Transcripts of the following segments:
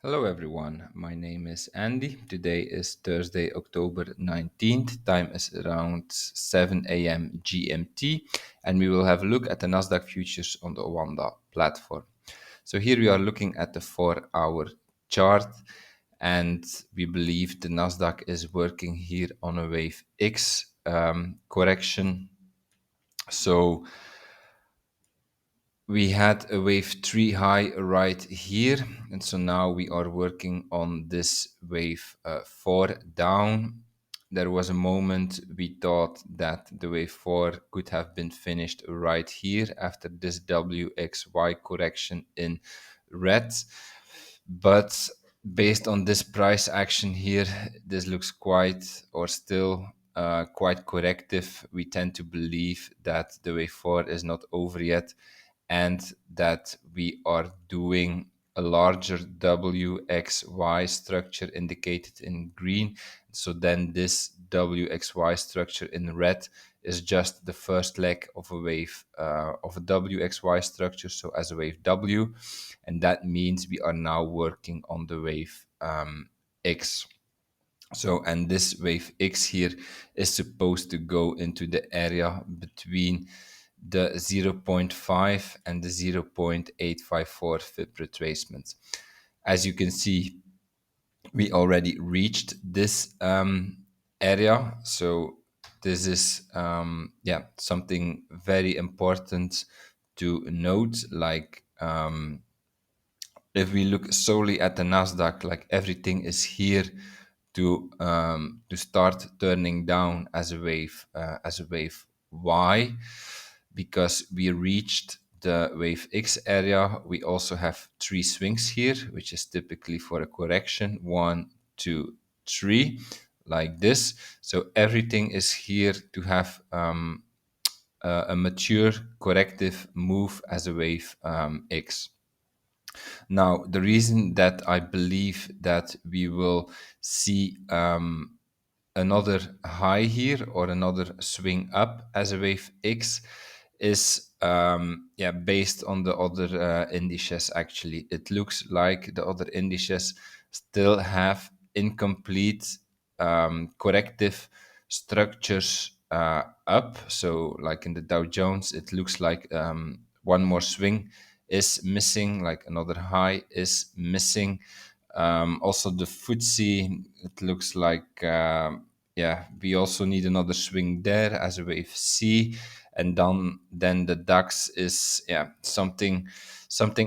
Hello everyone, my name is Andy. Today is Thursday, October 19th. Time is around 7 a.m. GMT, and we will have a look at the NASDAQ futures on the Oanda platform. So here we are looking at the 4-hour chart, and we believe the NASDAQ is working here on a wave X correction. So we had a wave 3 high right here, and so now we are working on this wave 4 down. There was a moment we thought that the wave 4 could have been finished right here after this WXY correction in red, but based on this price action here, this looks quite corrective. We tend to believe that the wave 4 is not over yet, and that we are doing a larger WXY structure indicated in green. So then this WXY structure in red is just the first leg of a wave of a WXY structure, so as a wave W, and that means we are now working on the wave X. So, and this wave X here is supposed to go into the area between the 0.5 and the 0.854 FIB retracement. As you can see, we already reached this area. So this is something very important to note. Like if we look solely at the Nasdaq, like everything is here to start turning down as a wave Y, because we reached the wave X area. We also have 3 swings here, which is typically for a correction, 1, 2, 3, like this. So everything is here to have a mature corrective move as a wave X. Now, the reason that I believe that we will see another high here or another swing up as a wave X is based on the other indices. Actually, it looks like the other indices still have incomplete corrective structures up. So like in the Dow Jones, it looks like one more swing is missing, like another high is missing. Also the FTSE, it looks like we also need another swing there as a wave C, and then the DAX is something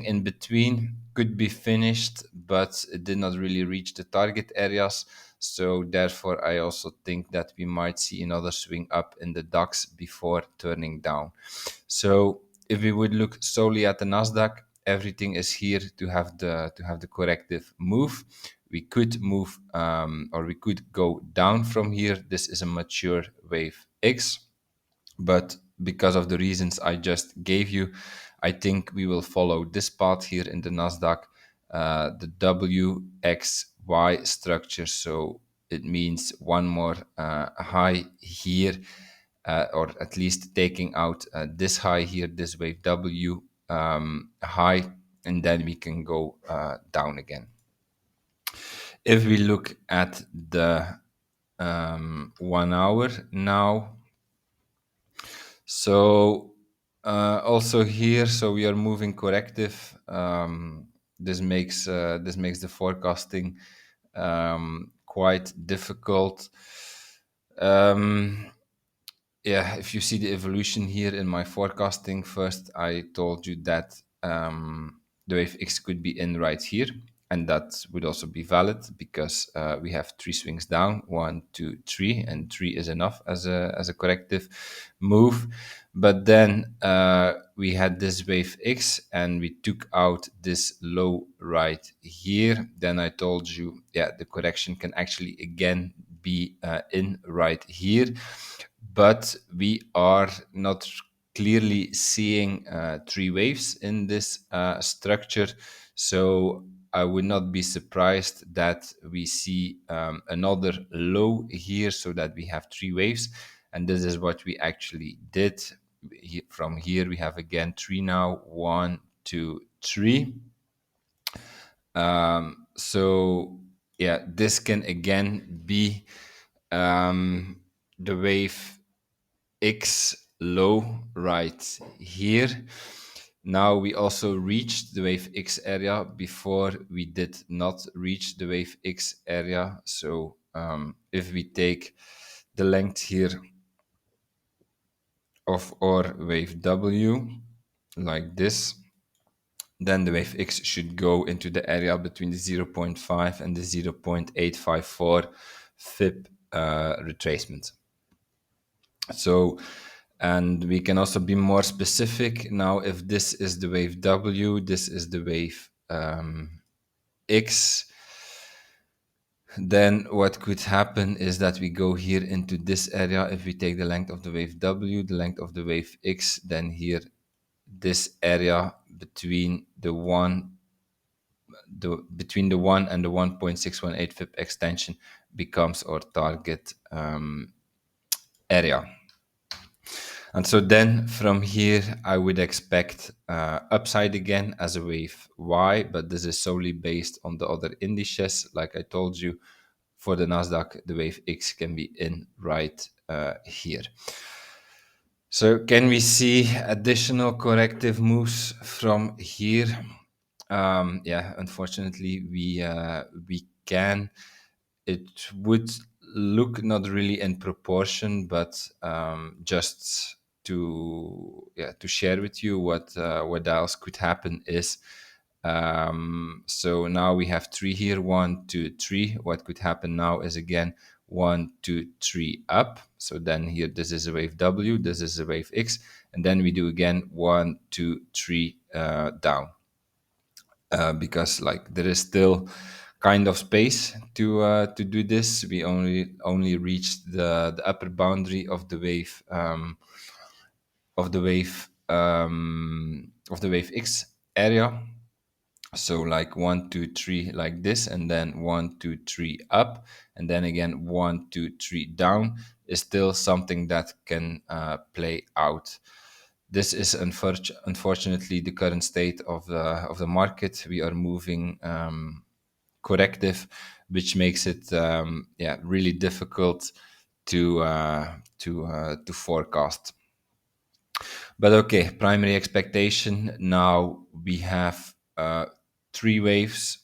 in between, could be finished, but it did not really reach the target areas. So therefore, I also think that we might see another swing up in the DAX before turning down. So if we would look solely at the Nasdaq, everything is here to have the corrective move. We could move or we could go down from here. This is a mature wave X, but because of the reasons I just gave you, I think we will follow this path here in the Nasdaq, the WXY structure. So it means one more high here, or at least taking out this high here, this wave W high, and then we can go down again. If we look at the 1 hour now, so also here, so we are moving corrective. This makes the forecasting quite difficult. If you see the evolution here in my forecasting, first I told you that the wave X could be in right here, and that would also be valid because we have 3 swings down, 1, 2, 3, and 3 is enough as a corrective move. But then we had this wave X, and we took out this low right here. Then I told you, the correction can actually again be in right here, but we are not clearly seeing 3 waves in this structure. So I would not be surprised that we see another low here, so that we have 3 waves. And this is what we actually did. From here, we have again 3 now, 1, 2, 3. So yeah, this can again be the wave X low right here. Now we also reached the wave X area. Before we did not reach the wave X area. So if we take the length here of our wave W like this, then the wave X should go into the area between the zero point 0.5 and the 0.854 FIB retracement. So, and we can also be more specific now. If this is the wave W, this is the wave X, then what could happen is that we go here into this area. If we take the length of the wave W, the length of the wave X, then here this area between the 1 and the 1.618 FIB extension becomes our target area. And so then from here, I would expect upside again as a wave Y, but this is solely based on the other indices. Like I told you, for the NASDAQ, the wave X can be in right here. So can we see additional corrective moves from here? Yeah, unfortunately, we can. It would look not really in proportion, but just to share with you what else could happen is. So now we have three here, 1, 2, 3. What could happen now is again 1, 2, 3 up. So then here, this is a wave W, this is a wave X, and then we do again 1, 2, 3 down. Because like there is still kind of space to do this. We only reached the upper boundary of the wave of the wave X area. So like 1, 2, 3 like this, and then 1, 2, 3 up, and then again 1, 2, 3 down is still something that can play out. This is unfortunately the current state of the market. We are moving corrective, which makes it really difficult to forecast. But okay, primary expectation. Now we have 3 waves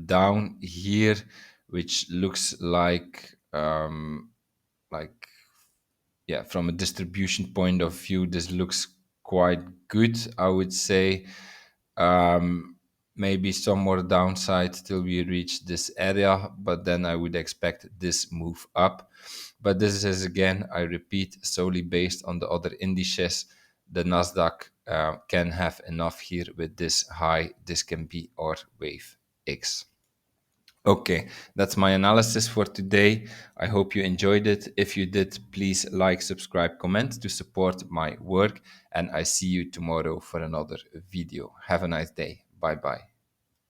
down here, which looks like from a distribution point of view, this looks quite good, I would say. Maybe some more downside till we reach this area, but then I would expect this move up. But this is, again, I repeat, solely based on the other indices. The NASDAQ can have enough here with this high. This can be our wave X. Okay, that's my analysis for today. I hope you enjoyed it. If you did, please like, subscribe, comment to support my work. And I see you tomorrow for another video. Have a nice day. Bye-bye.